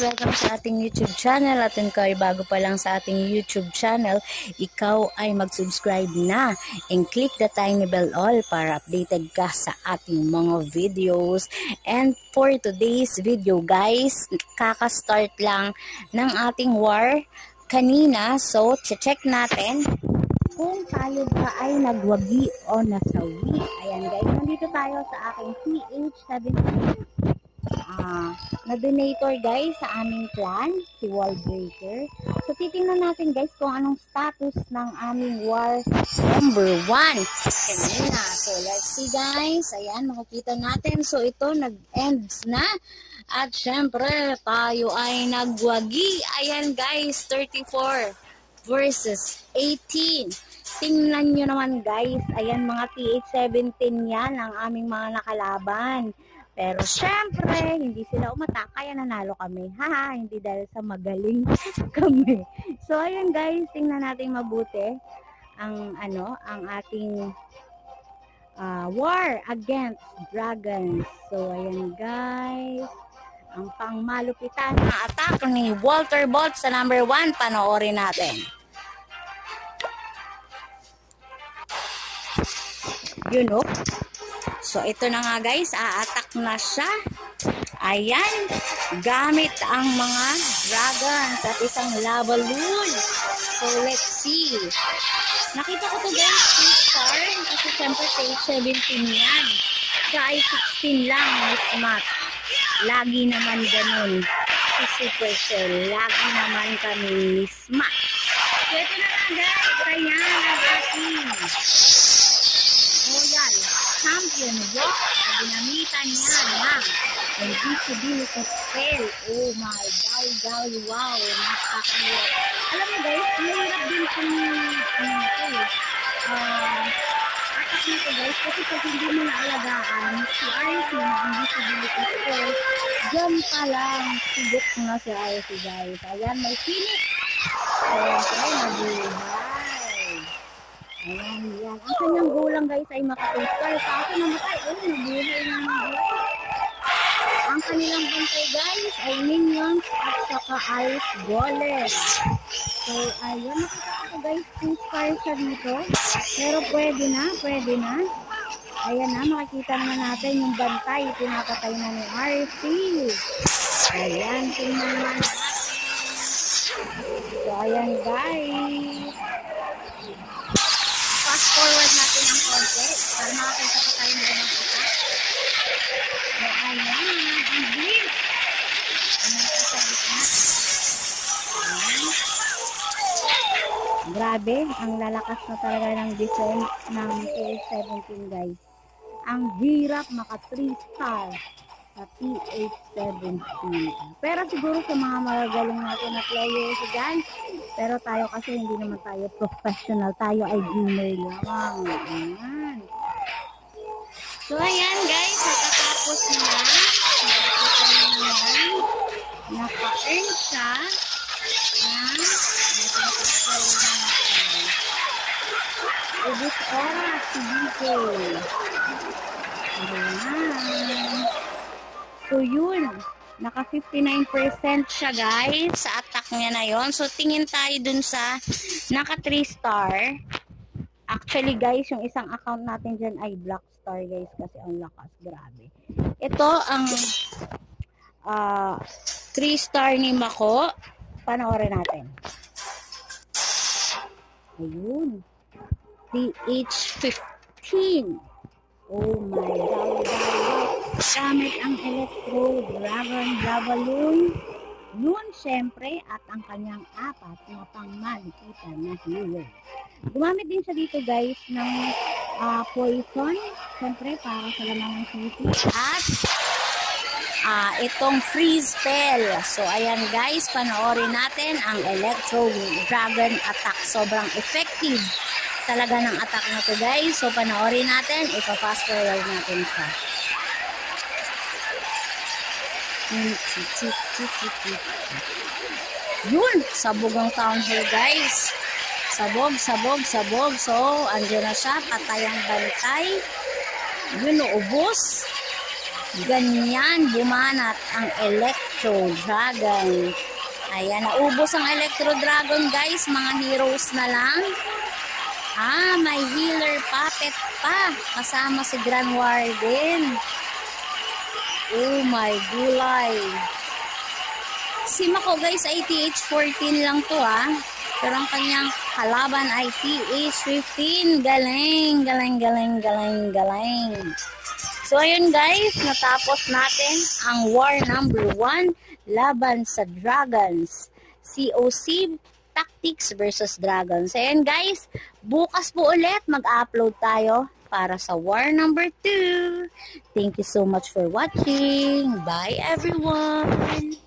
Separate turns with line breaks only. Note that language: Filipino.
welcome sa ating YouTube channel. At kung kayo bago pa lang sa ating YouTube channel, ikaw ay mag-subscribe na and click the tiny bell all para updated ka sa ating mga videos. And for today's video guys, kaka-start lang ng ating war kanina. So, check natin kung tayo ba ay nagwagi o nasawi. Ayan guys, nandito tayo sa aking PH17 na donator guys sa aming clan, si Wallbreaker. So titingnan natin guys kung anong status ng aming war number 1 kanina. So let's see guys. Ayan, makikita natin. So ito nag-ends na. At syempre tayo ay nagwagi. Ayan guys, 34 versus 18. Tingnan nyo naman guys. Ayan, mga PH17 yan ang aming mga nakalaban. Pero syempre, hindi sila umatak, kaya nanalo kami. Haha, hindi dahil sa magaling kami. So ayan guys, tingnan natin mabuti ang ang ating war against dragons. So ayan guys, ang pangmalupitan na attack ni Walter Bolt sa number 1, panoorin natin. You know? So, ito na nga guys, a-attack na siya. Ayan, gamit ang mga dragons at isang lava loon. So, let's see. Nakita ko to guys, 3-star, kasi siyempre page 17 yan. Siya ay 16 lang, Miss Matt. Lagi naman ganun. Si Supercell, lagi naman kami Miss Matt. So, ito na nga guys, ayan ang ating Royal Champion Walk na ginamitan niya ng invisibility spell. Oh my god, wow, nakakaya. Alam mo guys, mahirap din kung attack nito guys, kasi pag hindi mo naalagaan si RC na invisibility spell, dyan pa lang sigok na si RC guys. Ayan, may Phoenix. Ayan, try nabuhay. Ayan, yan. Ang kanyang gulang guys ay maka-2-star. Kaso namatay. Oh, nabuhay na nabuhay. Ang kanilang bantay guys ay minions at saka ice golem. So, ayan. Nakita ko guys, 2-star siya dito. Pero pwede na, pwede na. Ayan na, makikita naman natin yung bantay. Pinapatay na ni RC. Ayan, tingnan naman natin. So, ayan guys. Fast forward natin ang konti para makakita pa tayo ng ibang isa. So, ayan, ang blip. Grabe, ang lalakas na talaga ng defense ng PH17 guys. Ang hirap maka 3-star sa PH17. Pero siguro sa mga magagaling natin na players guys, pero tayo kasi hindi naman tayo professional, tayo ay gamer lang. Ayan. So ayan guys, nakatapos na. Naka-earn siya. Ubus oras si DJ. Ayan. So yun, naka 59% siya guys sa attack niya na yon. So tingin tayo dun sa naka 3-star. Actually guys, yung isang account natin dyan ay black star guys kasi ang lakas, grabe. Ito ang 3-star ni Mako. Panoorin natin. Ayun. PH15. Oh my god. Gamit ang Electro Dragon Balloon. Yun, syempre, at ang kanyang 4 na pangmalikitan na hero. Gumamit din siya dito guys ng poison. Syempre, para sa lamang ng city. At itong freeze spell. So, ayan guys, panoorin natin ang Electro Dragon Attack. Sobrang effective talaga ng attack na to guys. So, panoorin natin. Ipa-fast forward natin siya. Yun, sabog ang town hall guys. Sabog. So, andyan na siya. Patay ang bantay. Yun, ubos. Ganyan bumanat ang Electro Electro Dragon. Ayan, naubos ang Electro Dragon guys. Mga heroes na lang. May healer puppet pa. Kasama si Grand Warden. Oh my gulay. Si Mako guys ay TH14 lang to Pero ang kanyang kalaban ay TH15. Galing, galing, galing, galing, galing. So ayun guys, natapos natin ang war number 1 laban sa Dragons. COC Tactics versus Dragons. Ayun guys, bukas po ulit mag-upload tayo para sa war number 2. Thank you so much for watching. Bye everyone!